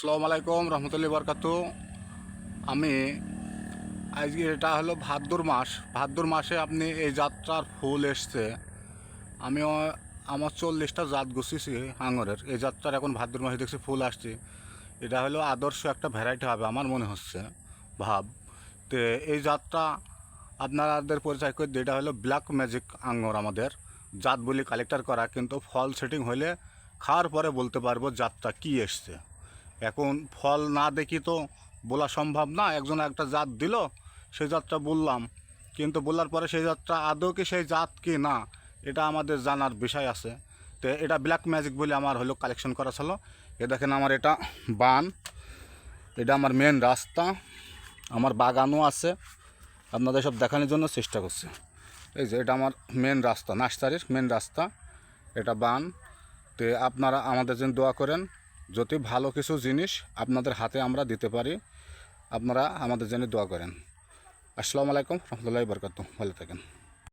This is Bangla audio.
আসসালামু আলাইকুম রহমতুল্লাহি বরকাতু। আমি আজকে এটা হলো ভাদ্র মাসে আপনি এই যাত্রার ফুল এসছে। আমিও আমার 40টা জাত গুছিয়েছি আঙুরের। এই যাত্রার এখন ভাদ্র মাসে দেখছি ফুল আসছে। এটা হলো আদর্শ একটা ভ্যারাইটি হবে আমার মনে হচ্ছে ভাব। তো এই জাতটা আপনাদের পরিচয় করে দিই, এটা হলো ব্ল্যাক ম্যাজিক আঙুর। আমাদের জাত বলি কালেক্টার করা, কিন্তু ফল সেটিং হলে খাওয়ার পরে বলতে পারবো জাতটা কী এসছে। এখন ফল না দেখি তো বলা সম্ভব না। একজন একটা জাত দিল, সেই জাতটা বললাম, কিন্তু বলার পরে সেই জাতটা আদৌ কি সেই জাত কি না এটা আমাদের জানার বিষয় আছে। তো এটা ব্ল্যাক ম্যাজিক বলে আমার হলো কালেকশন করা ছিল। এ দেখেন আমার এটা বান, এটা আমার মেন রাস্তা, আমার বাগানও আছে, আপনাদের সব দেখানোর জন্য চেষ্টা করছি। এই যে এটা আমার মেন রাস্তা, নার্সারির মেন রাস্তা, এটা বান। তো আপনারা আমাদের জন্য দোয়া করেন, যদি ভালো কিছু জিনিস আপনাদের হাতে আমরা দিতে পারি, আপনারা আমাদের জন্য দোয়া করেন। আসসালামু আলাইকুম রহমতুল্লাহি বরকাতুহু। ভালো থাকেন।